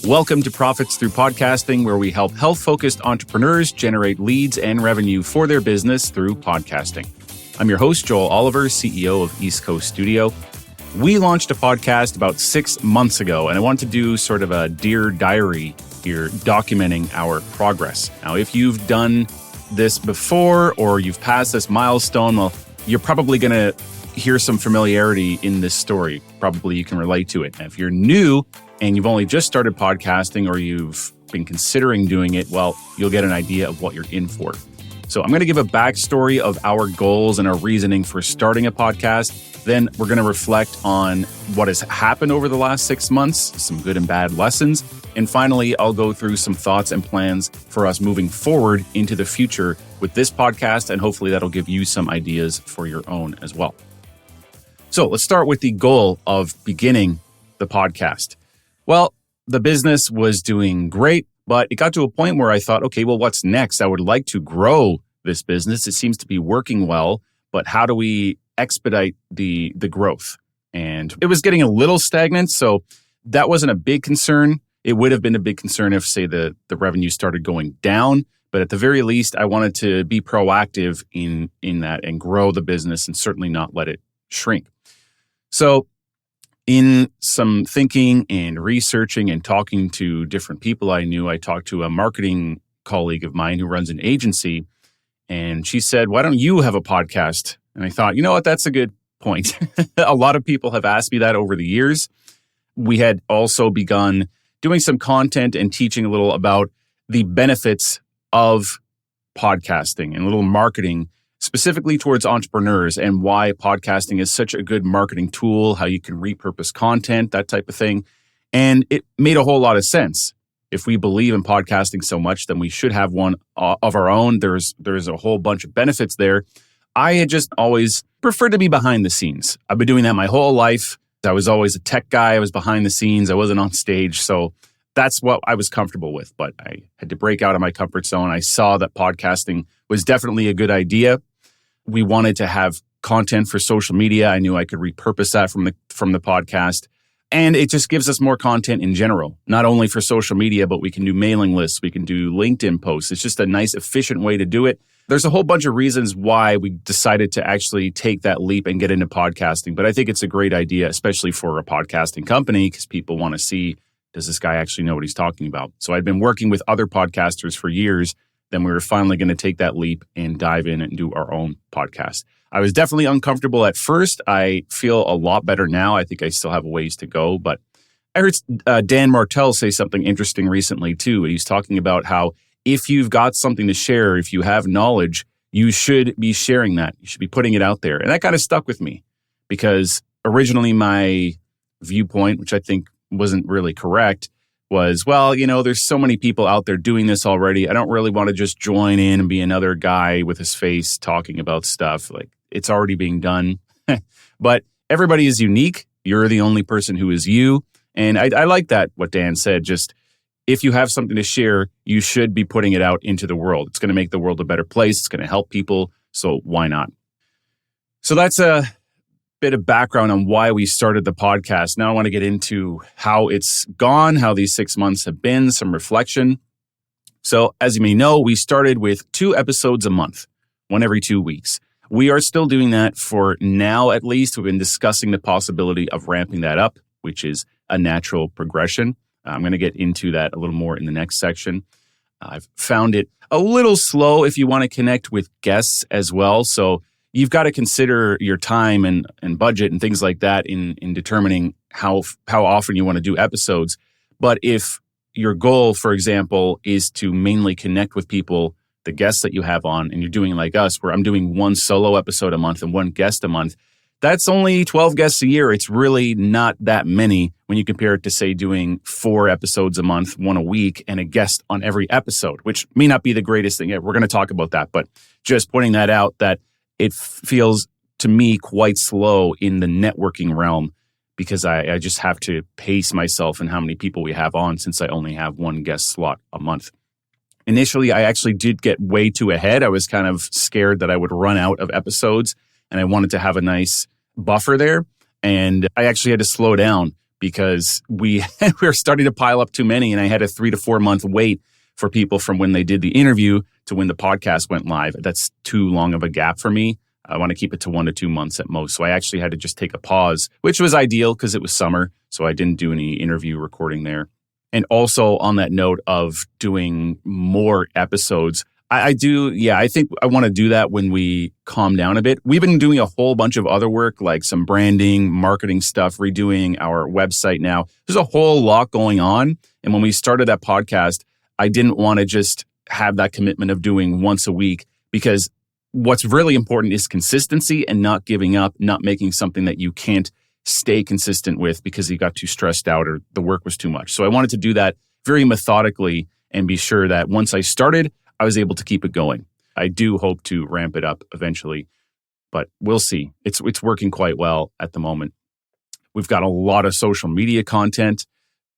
Welcome to Profits Through Podcasting, where we help health-focused entrepreneurs generate leads and revenue for their business through podcasting. I'm your host, Joel Oliver, CEO of East Coast Studio. We launched a podcast about 6 months ago, and I want to do sort of a Dear Diary here, documenting our progress. Now, if you've done this before or you've passed this milestone, well, you're probably going to hear some familiarity in this story. Probably you can relate to it. And if you're new and you've only just started podcasting or you've been considering doing it, well, you'll get an idea of what you're in for. So I'm going to give a backstory of our goals and our reasoning for starting a podcast. Then we're going to reflect on what has happened over the last 6 months, some good and bad lessons. And finally, I'll go through some thoughts and plans for us moving forward into the future with this podcast, and hopefully that'll give you some ideas for your own as well. So let's start with the goal of beginning the podcast. Well, the business was doing great, but it got to a point where I thought, okay, well, what's next? I would like to grow this business. It seems to be working well, but how do we expedite the growth? And it was getting a little stagnant, so that wasn't a big concern. It would have been a big concern if, say, the revenue started going down, but at the very least, I wanted to be proactive in that and grow the business and certainly not let it shrink. So in some thinking and researching and talking to different people I knew, I talked to a marketing colleague of mine who runs an agency, and she said, why don't you have a podcast? And I thought, you know what, that's a good point. A lot of people have asked me that over the years. We had also begun doing some content and teaching a little about the benefits of podcasting and a little marketing specifically towards entrepreneurs and why podcasting is such a good marketing tool, how you can repurpose content, that type of thing. And it made a whole lot of sense. If we believe in podcasting so much, then we should have one of our own. There's a whole bunch of benefits there. I had just always preferred to be behind the scenes. I've been doing that my whole life. I was always a tech guy. I was behind the scenes. I wasn't on stage. So that's what I was comfortable with. But I had to break out of my comfort zone. I saw that podcasting was definitely a good idea. We wanted to have content for social media. I knew I could repurpose that from the podcast. And it just gives us more content in general, not only for social media, but we can do mailing lists. We can do LinkedIn posts. It's just a nice, efficient way to do it. There's a whole bunch of reasons why we decided to actually take that leap and get into podcasting. But I think it's a great idea, especially for a podcasting company, because people want to see, does this guy actually know what he's talking about? So I'd been working with other podcasters for years. Then we were finally going to take that leap and dive in and do our own podcast. I was definitely uncomfortable at first. I feel a lot better now. I think I still have a ways to go. But I heard Dan Martell say something interesting recently too. He's talking about how if you've got something to share, if you have knowledge, you should be sharing that. You should be putting it out there. And that kind of stuck with me because originally my viewpoint, which I think wasn't really correct, was, well, you know, there's so many people out there doing this already. I don't really want to just join in and be another guy with his face talking about stuff. Like, it's already being done. But everybody is unique. You're the only person who is you. And I like that, what Dan said. Just if you have something to share, you should be putting it out into the world. It's going to make the world a better place. It's going to help people. So why not? So that's a bit of background on why we started the podcast. Now I want to get into how it's gone, how these 6 months have been, some reflection. So as you may know, we started with 2 episodes a month, one every 2 weeks. We are still doing that for now, at least. We've been discussing the possibility of ramping that up, which is a natural progression. I'm going to get into that a little more in the next section. I've found it a little slow if you want to connect with guests as well. So you've got to consider your time and budget and things like that in determining how often you want to do episodes. But if your goal, for example, is to mainly connect with people, the guests that you have on, and you're doing like us, where I'm doing 1 solo episode a month and 1 guest a month, that's only 12 guests a year. It's really not that many when you compare it to, say, doing 4 episodes a month, 1 a week, and a guest on every episode, which may not be the greatest thing. We're going to talk about that, but just pointing that out, that it feels to me quite slow in the networking realm because I just have to pace myself in how many people we have on since I only have 1 guest slot a month. Initially, I actually did get way too ahead. I was kind of scared that I would run out of episodes and I wanted to have a nice buffer there. And I actually had to slow down because we were starting to pile up too many, and I had a 3 to 4 month wait for people from when they did the interview to when the podcast went live. That's too long of a gap for me. I want to keep it to 1 to 2 months at most. So I actually had to just take a pause, which was ideal because it was summer. So I didn't do any interview recording there. And also on that note of doing more episodes, I think I want to do that when we calm down a bit. We've been doing a whole bunch of other work, like some branding, marketing stuff, redoing our website now. There's a whole lot going on. And when we started that podcast, I didn't want to just have that commitment of doing once a week, because what's really important is consistency and not giving up, not making something that you can't stay consistent with because you got too stressed out or the work was too much. So I wanted to do that very methodically and be sure that once I started, I was able to keep it going. I do hope to ramp it up eventually, but we'll see. It's working quite well at the moment. We've got a lot of social media content,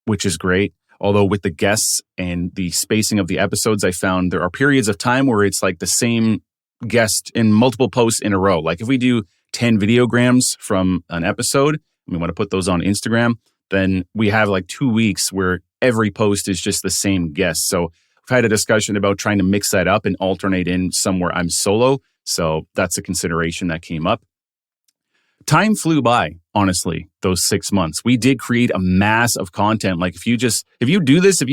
which is great. Although with the guests and the spacing of the episodes, I found there are periods of time where it's like the same guest in multiple posts in a row. Like if we do 10 videograms from an episode, and we want to put those on Instagram, then we have like 2 weeks where every post is just the same guest. So I've had a discussion about trying to mix that up and alternate in somewhere I'm solo. So that's a consideration that came up. Time flew by, honestly, those 6 months. We did create a mass of content. Like if you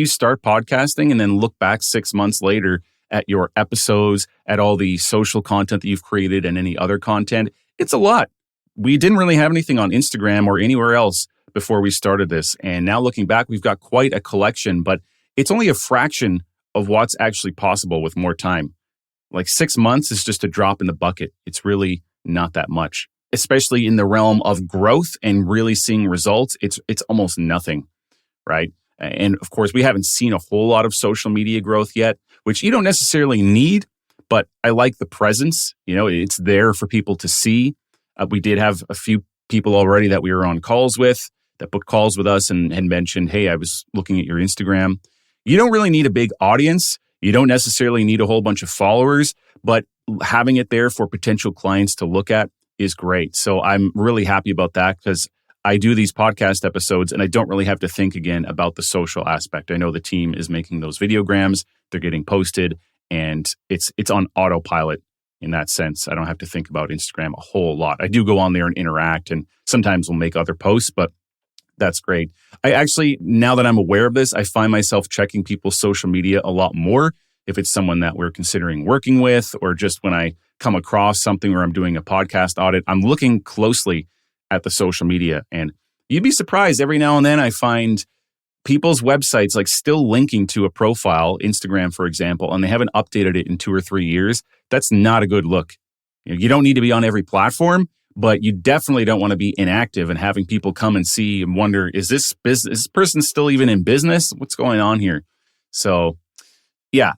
start podcasting and then look back 6 months later at your episodes, at all the social content that you've created and any other content, it's a lot. We didn't really have anything on Instagram or anywhere else before we started this. And now looking back, we've got quite a collection, but it's only a fraction of what's actually possible with more time. Like 6 months is just a drop in the bucket. It's really not that much, especially in the realm of growth and really seeing results. It's almost nothing, right? And of course, we haven't seen a whole lot of social media growth yet, which you don't necessarily need, but I like the presence. It's there for people to see. We did have a few people already that we were on calls with that booked calls with us and mentioned, hey, I was looking at your Instagram. You don't really need a big audience. You don't necessarily need a whole bunch of followers, but having it there for potential clients to look at is great. So I'm really happy about that because I do these podcast episodes and I don't really have to think again about the social aspect. I know the team is making those videograms, they're getting posted, and it's on autopilot in that sense. I don't have to think about Instagram a whole lot. I do go on there and interact, and sometimes we'll make other posts, but that's great. I actually, now that I'm aware of this, I find myself checking people's social media a lot more. If it's someone that we're considering working with, or just when I come across something where I'm doing a podcast audit, I'm looking closely at the social media. And you'd be surprised, every now and then I find people's websites like still linking to a profile, Instagram, for example, and they haven't updated it in 2 or 3 years. That's not a good look. You don't need to be on every platform, but you definitely don't want to be inactive and having people come and see and wonder, is this person still even in business? What's going on here? So yeah,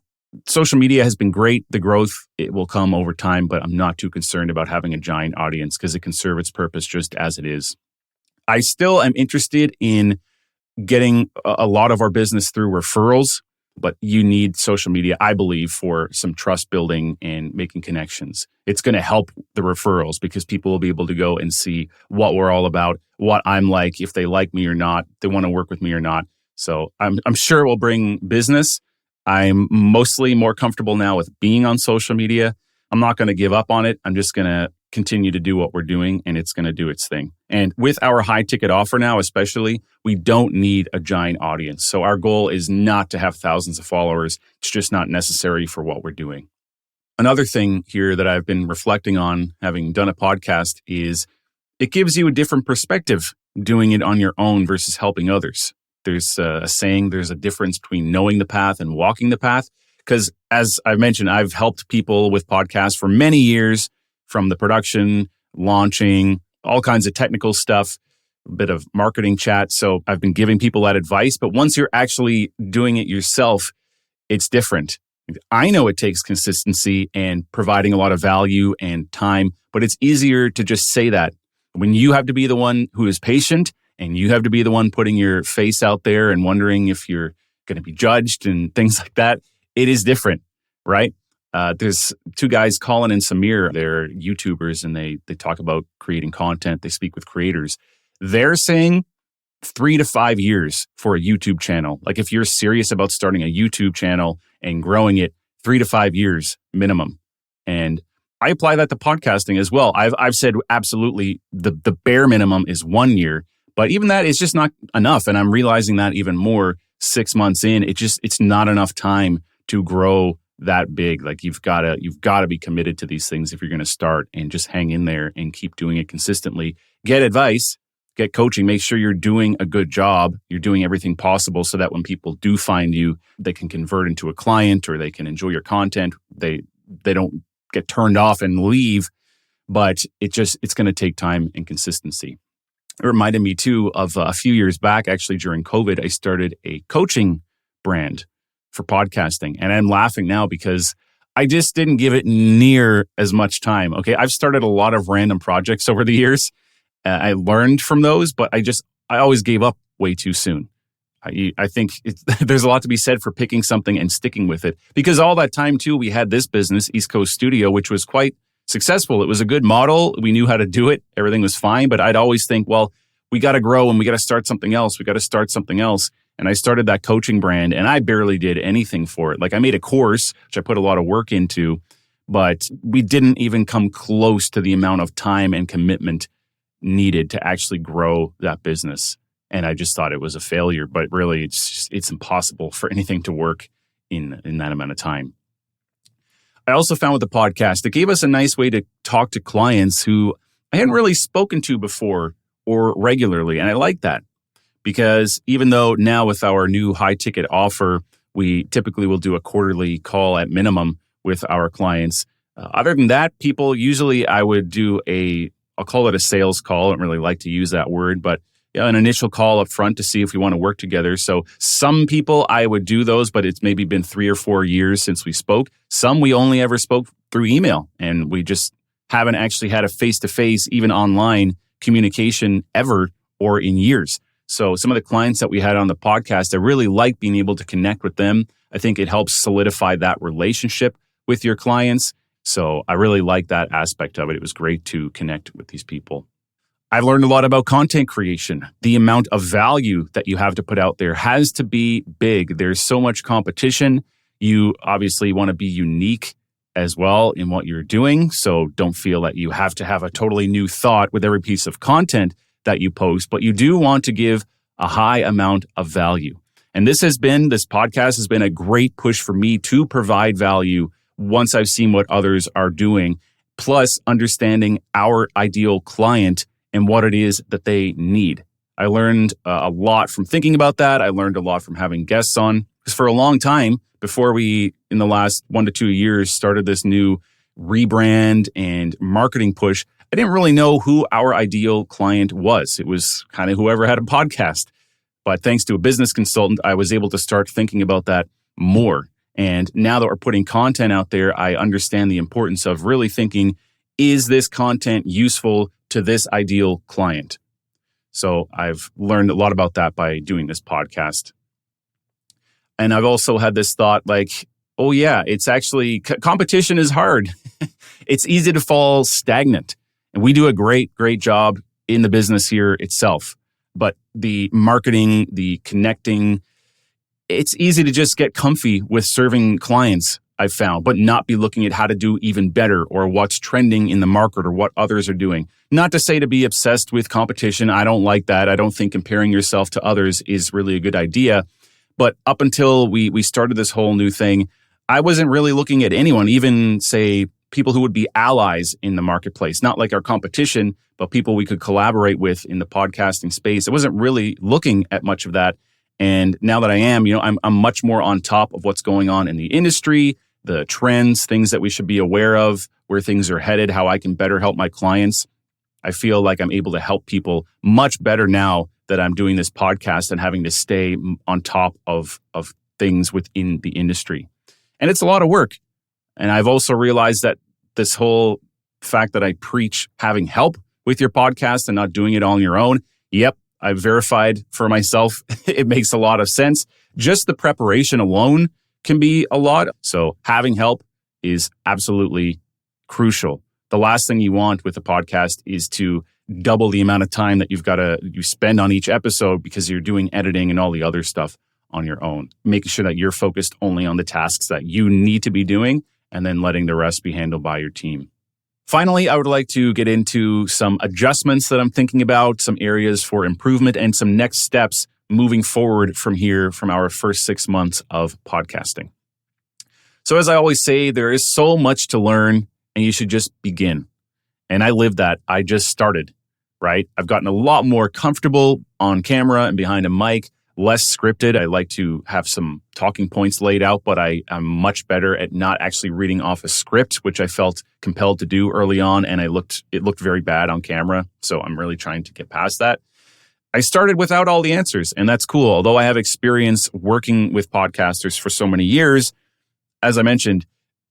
social media has been great. The growth, it will come over time, but I'm not too concerned about having a giant audience because it can serve its purpose just as it is. I still am interested in getting a lot of our business through referrals, but you need social media, I believe, for some trust building and making connections. It's going to help the referrals because people will be able to go and see what we're all about, what I'm like, if they like me or not, they want to work with me or not. So I'm sure it will bring business. I'm mostly more comfortable now with being on social media. I'm not going to give up on it. I'm just going to continue to do what we're doing, and it's going to do its thing. And with our high ticket offer now, especially, we don't need a giant audience. So our goal is not to have thousands of followers. It's just not necessary for what we're doing. Another thing here that I've been reflecting on, having done a podcast, is it gives you a different perspective doing it on your own versus helping others. There's a saying, there's a difference between knowing the path and walking the path. Because as I've mentioned, I've helped people with podcasts for many years, from the production, launching, all kinds of technical stuff, a bit of marketing chat. So I've been giving people that advice. But once you're actually doing it yourself, it's different. I know it takes consistency and providing a lot of value and time, but it's easier to just say that. When you have to be the one who is patient and you have to be the one putting your face out there and wondering if you're going to be judged and things like that, it is different, right? There's 2 guys, Colin and Samir. They're YouTubers and they talk about creating content. They speak with creators. They're saying 3 to 5 years for a YouTube channel. Like if you're serious about starting a YouTube channel and growing it, 3 to 5 years minimum. And I apply that to podcasting as well. I've said absolutely the bare minimum is 1 year, but even that is just not enough. And I'm realizing that even more 6 months in, it's not enough time to grow that big. Like you've got to be committed to these things if you're going to start, and just hang in there and keep doing it consistently. Get advice, get coaching, make sure you're doing a good job. You're doing everything possible so that when people do find you, they can convert into a client or they can enjoy your content. They don't get turned off and leave, but it's going to take time and consistency. It reminded me too of a few years back, actually during COVID, I started a coaching brand for podcasting. And I'm laughing now because I just didn't give it near as much time. Okay, I've started a lot of random projects over the years. I learned from those, but I always gave up way too soon. I think there's a lot to be said for picking something and sticking with it, because all that time too, we had this business, East Coast Studio, which was quite successful. It was a good model. We knew how to do it. Everything was fine. But I'd always think, well, we got to grow and we got to start something else. And I started that coaching brand, and I barely did anything for it. Like I made a course, which I put a lot of work into, but we didn't even come close to the amount of time and commitment needed to actually grow that business. And I just thought it was a failure, but really it's impossible for anything to work in that amount of time. I also found with the podcast, it gave us a nice way to talk to clients who I hadn't really spoken to before or regularly. And I like that, because even though now with our new high ticket offer, we typically will do a quarterly call at minimum with our clients. Other than that, people usually I would do I'll call it a sales call. I don't really like to use that word, but an initial call up front to see if we want to work together. So some people I would do those, but it's maybe been 3 or 4 years since we spoke. Some we only ever spoke through email, and we just haven't actually had a face-to-face, even online communication ever or in years. So some of the clients that we had on the podcast, I really like being able to connect with them. I think it helps solidify that relationship with your clients. So I really like that aspect of it. It was great to connect with these people. I've learned a lot about content creation. The amount of value that you have to put out there has to be big. There's so much competition. You obviously want to be unique as well in what you're doing. So don't feel that you have to have a totally new thought with every piece of content that you post, but you do want to give a high amount of value. And this podcast has been a great push for me to provide value once I've seen what others are doing, plus understanding our ideal client and what it is that they need. I learned a lot from thinking about that. I learned a lot from having guests on. Because for a long time, before we, in the last 1 to 2 years, started this new rebrand and marketing push, I didn't really know who our ideal client was. It was kind of whoever had a podcast. But thanks to a business consultant, I was able to start thinking about that more. And now that we're putting content out there, I understand the importance of really thinking, is this content useful to this ideal client? So I've learned a lot about that by doing this podcast. And I've also had this thought like, oh yeah, it's actually, competition is hard. It's easy to fall stagnant. And we do a great job in the business here itself. But the marketing, the connecting, it's easy to just get comfy with serving clients, I've found, but not be looking at how to do even better or what's trending in the market or what others are doing. Not to say to be obsessed with competition. I don't like that. I don't think comparing yourself to others is really a good idea. But up until we started this whole new thing, I wasn't really looking at anyone, even say people who would be allies in the marketplace, not like our competition, but people we could collaborate with in the podcasting space. I wasn't really looking at much of that. And now that I am, I'm much more on top of what's going on in the industry, the trends, things that we should be aware of, where things are headed, how I can better help my clients. I feel like I'm able to help people much better now that I'm doing this podcast and having to stay on top of things within the industry. And it's a lot of work. And I've also realized that this whole fact that I preach having help with your podcast and not doing it on your own, yep, I've verified for myself. It makes a lot of sense. Just the preparation alone can be a lot. So having help is absolutely crucial. The last thing you want with a podcast is to double the amount of time that you spend on each episode because you're doing editing and all the other stuff on your own, making sure that you're focused only on the tasks that you need to be doing and then letting the rest be handled by your team. Finally, I would like to get into some adjustments that I'm thinking about, some areas for improvement, and some next steps moving forward from here from our first 6 months of podcasting. So as I always say, there is so much to learn and you should just begin. And I live that. I just started, right? I've gotten a lot more comfortable on camera and behind a mic, less scripted. I like to have some talking points laid out, but I am much better at not actually reading off a script, which I felt compelled to do early on. And it looked very bad on camera. So I'm really trying to get past that. I started without all the answers, and that's cool. Although I have experience working with podcasters for so many years, as I mentioned,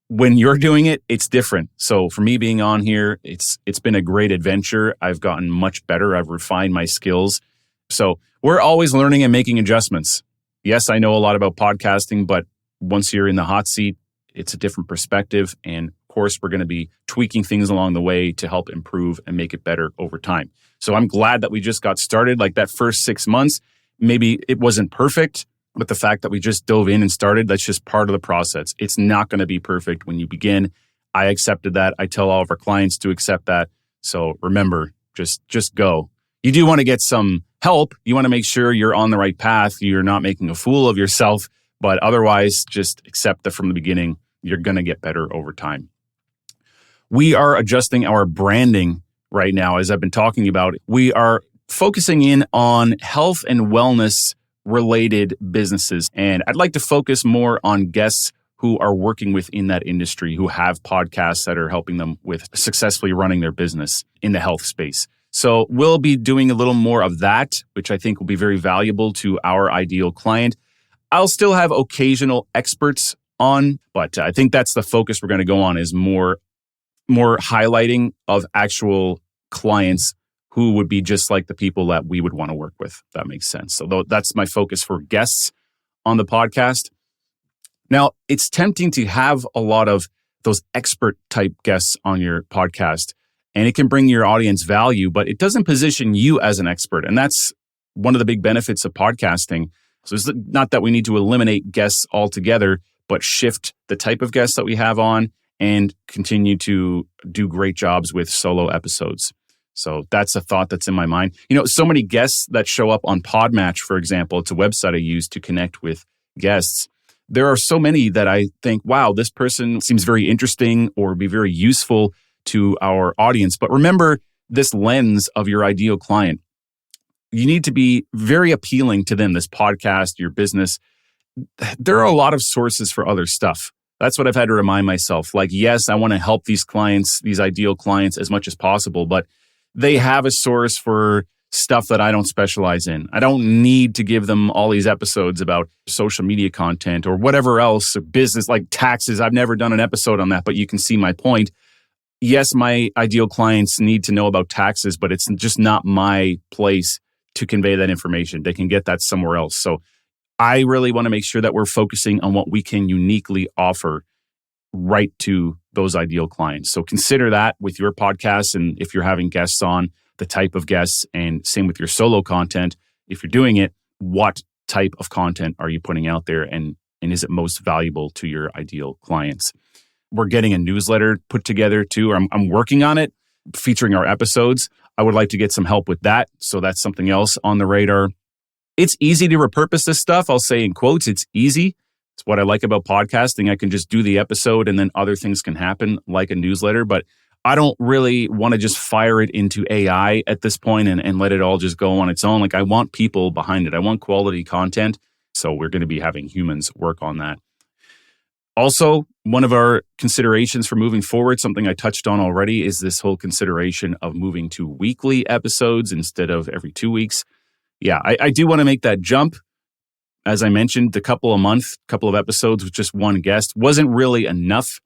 when you're doing it, it's different. So for me being on here, it's been a great adventure. I've gotten much better. I've refined my skills. So we're always learning and making adjustments. Yes, I know a lot about podcasting, but once you're in the hot seat, it's a different perspective. And of course, we're going to be tweaking things along the way to help improve and make it better over time. So I'm glad that we just got started. Like that first 6 months, maybe it wasn't perfect, but the fact that we just dove in and started, that's just part of the process. It's not going to be perfect when you begin. I accepted that. I tell all of our clients to accept that. So remember, just go. You do want to get some help. You want to make sure you're on the right path. You're not making a fool of yourself, but otherwise just accept that from the beginning, you're going to get better over time. We are adjusting our branding right now, as I've been talking about. We are focusing in on health and wellness related businesses. And I'd like to focus more on guests who are working within that industry, who have podcasts that are helping them with successfully running their business in the health space. So we'll be doing a little more of that, which I think will be very valuable to our ideal client. I'll still have occasional experts on, but I think that's the focus we're going to go on, is more highlighting of actual clients who would be just like the people that we would want to work with. If that makes sense. So that's my focus for guests on the podcast. Now, it's tempting to have a lot of those expert type guests on your podcast, and it can bring your audience value, but it doesn't position you as an expert. And that's one of the big benefits of podcasting. So it's not that we need to eliminate guests altogether, but shift the type of guests that we have on and continue to do great jobs with solo episodes. So that's a thought that's in my mind. You know, so many guests that show up on Podmatch, for example, it's a website I use to connect with guests. There are so many that I think, wow, this person seems very interesting or be very useful to our audience. But remember this lens of your ideal client. You need to be very appealing to them, this podcast, your business. There are a lot of sources for other stuff. That's what I've had to remind myself. Like, yes, I want to help these clients, these ideal clients, as much as possible, but they have a source for stuff that I don't specialize in. I don't need to give them all these episodes about social media content or whatever else, or business like taxes. I've never done an episode on that, but you can see my point. Yes, my ideal clients need to know about taxes, but it's just not my place to convey that information. They can get that somewhere else. So I really want to make sure that we're focusing on what we can uniquely offer right to those ideal clients. So consider that with your podcast. And if you're having guests on, the type of guests, and same with your solo content. If you're doing it, what type of content are you putting out there? And is it most valuable to your ideal clients? We're getting a newsletter put together too. I'm working on it, featuring our episodes. I would like to get some help with that. So that's something else on the radar. It's easy to repurpose this stuff. I'll say in quotes, it's easy. It's what I like about podcasting. I can just do the episode and then other things can happen like a newsletter. But I don't really want to just fire it into AI at this point and let it all just go on its own. Like, I want people behind it. I want quality content. So we're going to be having humans work on that. Also, one of our considerations for moving forward, something I touched on already, is this whole consideration of moving to weekly episodes instead of every 2 weeks. Yeah, I do want to make that jump. As I mentioned, the couple of episodes with just one guest wasn't really enough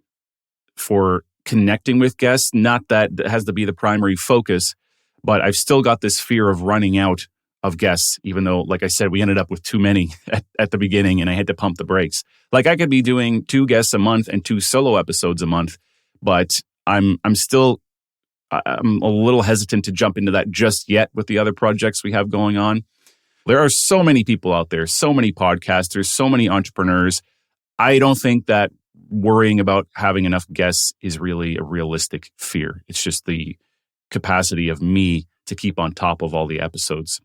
for connecting with guests. Not that it has to be the primary focus, but I've still got this fear of running out of guests, even though, like I said, we ended up with too many at the beginning and I had to pump the brakes. Like, I could be doing 2 guests a month and 2 solo episodes a month, but I'm still I'm a little hesitant to jump into that just yet with the other projects we have going on. There are so many people out there, so many podcasters, so many entrepreneurs. I don't think that worrying about having enough guests is really a realistic fear. It's just the capacity of me to keep on top of all the episodes.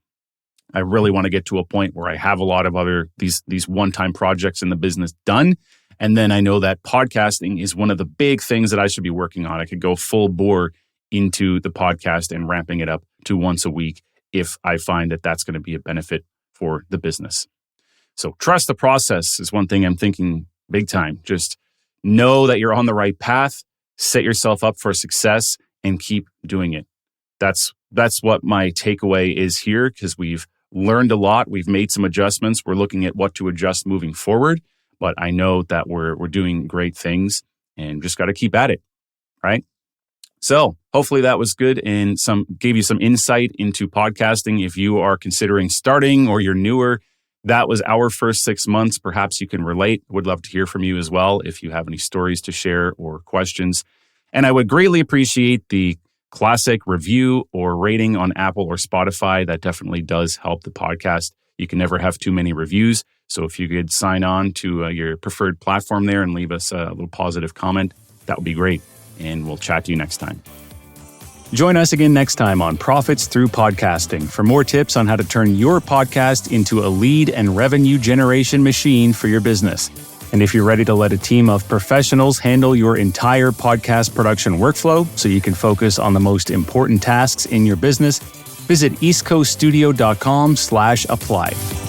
I really want to get to a point where I have a lot of other these one-time projects in the business done. And then I know that podcasting is one of the big things that I should be working on. I could go full bore into the podcast and ramping it up to once a week if I find that that's going to be a benefit for the business. So trust the process is one thing I'm thinking big time. Just know that you're on the right path, set yourself up for success, and keep doing it. That's what my takeaway is here, because we've learned a lot. We've made some adjustments. We're looking at what to adjust moving forward. But I know that we're doing great things and just got to keep at it, right? So hopefully that was good and gave you some insight into podcasting. If you are considering starting or you're newer, that was our first 6 months. Perhaps you can relate. Would love to hear from you as well if you have any stories to share or questions. And I would greatly appreciate the classic review or rating on Apple or Spotify. That definitely does help the podcast. You can never have too many reviews. So if you could sign on to your preferred platform there and leave us a little positive comment, that would be great. And we'll chat to you next time. Join us again next time on Profits Through Podcasting for more tips on how to turn your podcast into a lead and revenue generation machine for your business. And if you're ready to let a team of professionals handle your entire podcast production workflow so you can focus on the most important tasks in your business, visit eastcoaststudio.com/apply.